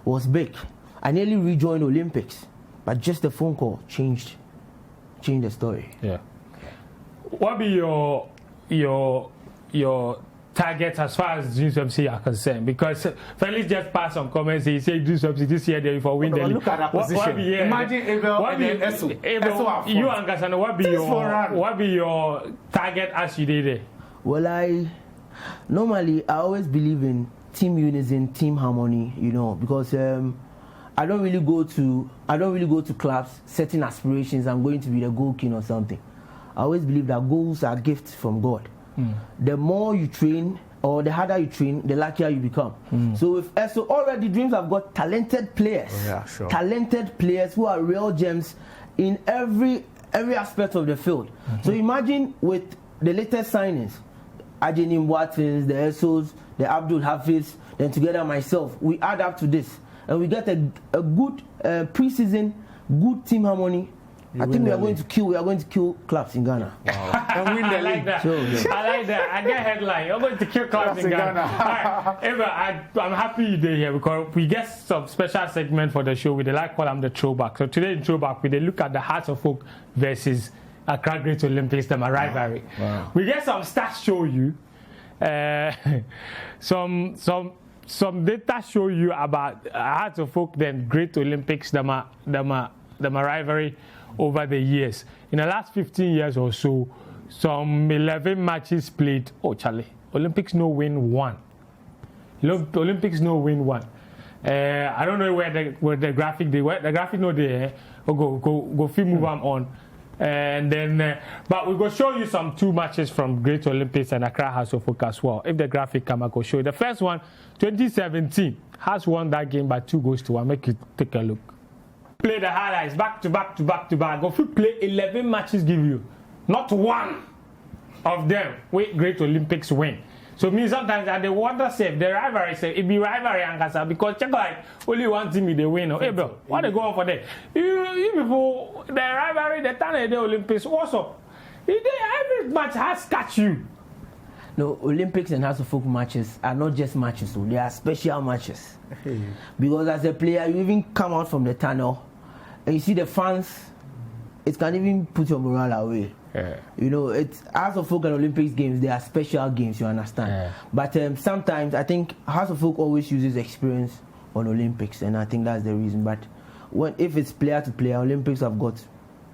was big. I nearly rejoined Olympics, but just a phone call changed the story. Yeah. What be your target as far as Dreams FC are concerned? Because Felix just passed some comments. He said Dreams FC this year they for win the league. Look at that position. Imagine Abel and Esu. You understand? What be your target as you did there? Well, normally I always believe in team unison, team harmony. Because I don't really go to clubs setting aspirations. I'm going to be the goal king or something. I always believe that goals are gifts from God. the more you train or the harder you train, the luckier you become. So so already Dreams have got talented players, talented players who are real gems in every aspect of the field. So imagine with the latest signings, Ajenim Watkins, the Essos, the Abdul Hafiz, then together myself, we add up to this and we get a good pre-season, good team harmony. I think we are going to kill clubs in Ghana. Wow. And win the league. I like that. I get headline. You're going to kill clubs in Ghana. All right. Eva, I'm happy you're here because we get some special segment for the show. We like call them the throwback. So today in throwback, we look at the Hearts of Oak versus Accra Great Olympics, them a rivalry. Wow. We get some stats show you. Some data show you about Hearts of Oak, then Great Olympics, them a rivalry over the years. In the last 15 years or so, some 11 matches played. Oh, Charlie, Olympics no win one. Olympics no win one. I don't know where the graphic the graphic no there. Go film move on. And then, but we're going to show you some 2 matches from Great Olympics and Accra Hearts of Oak as well. If the graphic come, I go show you. The first one, 2017, Hearts won that game by 2-1. Make you take a look. Play the highlights back to back. Go play 11 matches, give you not one of them with Great Olympics win. So me sometimes I wonder say the rivalry say it be rivalry and because check like only one team they win. Hey bro, what they go on for that? You people the rivalry the time the Olympics also. Every match has catch you. No, Olympics and Hearts of Oak matches are not just matches, so they are special matches. Because as a player, you even come out from the tunnel and you see the fans, it can even put your morale away. You know, it's Hearts of Oak and Olympics games, they are special games, you understand. But sometimes I think Hearts of Oak always uses experience on Olympics, and I think that's the reason. But if it's player to player, Olympics have got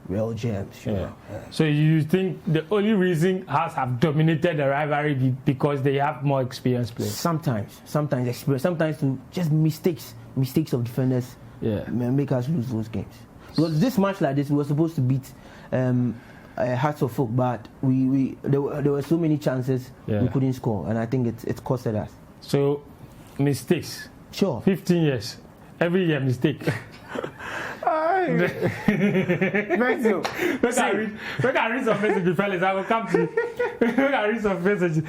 real gems. So you think the only reason Hearts have dominated the rivalry because they have more experienced players? Sometimes experience, sometimes to just mistakes of defenders make us lose those games. Because this match like this, we were supposed to beat Hearts of Oak, but there were so many chances we couldn't score, and I think it's costed us. So mistakes. Sure. 15 years, every year mistake. Thank you. Look, I read some messages, fellas. I will come to you. Look, I read some messages.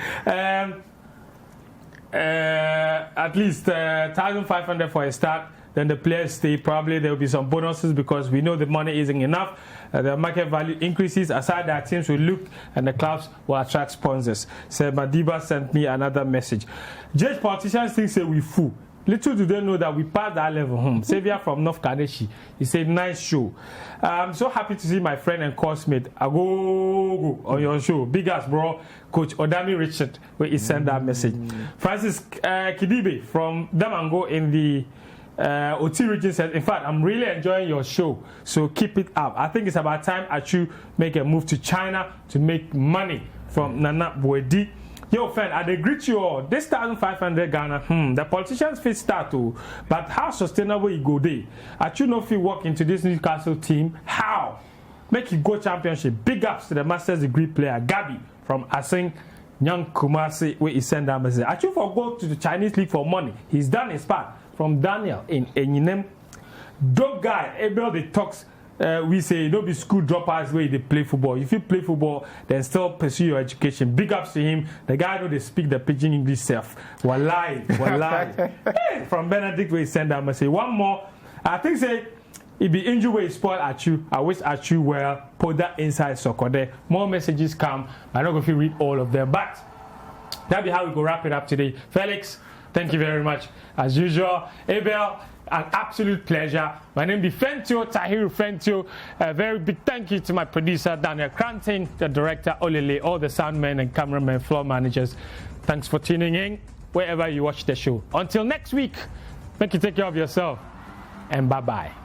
At least 1,500 for a start. Then the players stay. Probably there will be some bonuses because we know the money isn't enough. The market value increases. Aside that, teams will look and the clubs will attract sponsors. So Madiba sent me another message. Judge politicians think say we fool. Little do they know that we passed that level. Xavier from North Kaneshi. He said, nice show. I'm so happy to see my friend and coursemate go on your show. Big ass, bro. Coach Odami Richard, where he sent that message. Francis Kidibe from Damango in the OT region said, in fact, I'm really enjoying your show. So keep it up. I think it's about time Achu make a move to China to make money from Nana Boedi. Yo, Fent, I greet you all. This 1,500 Ghana, the politicians fit start to, but how sustainable it go there? I should not feel walk into this Newcastle team. How? Make it go championship. Big ups to the master's degree player, Gabi, from Asing Nyang Kumasi, where he sent that message. I should go to the Chinese league for money. He's done his part. From Daniel in Enyinem. Dog guy, Abel, the talks. We say don't be school dropouts where they play football. If you play football, then still pursue your education. Big ups to him. The guy know they speak the pidgin English self. Wallahi. Hey, from Benedict where he send that message. One more. I think say it be injury where he spoil at you. I wish at you well. Put that inside soccer there. More messages come. I'm not going to read all of them, but that'll be how we go wrap it up today. Felix, thank you very much. As usual, Abel, an absolute pleasure. My name is Fentio, Tahiru Fentio. A very big thank you to my producer, Daniel Cranting, the director, Olele, all the soundmen and cameramen, floor managers. Thanks for tuning in wherever you watch the show. Until next week, thank you, take care of yourself, and bye-bye.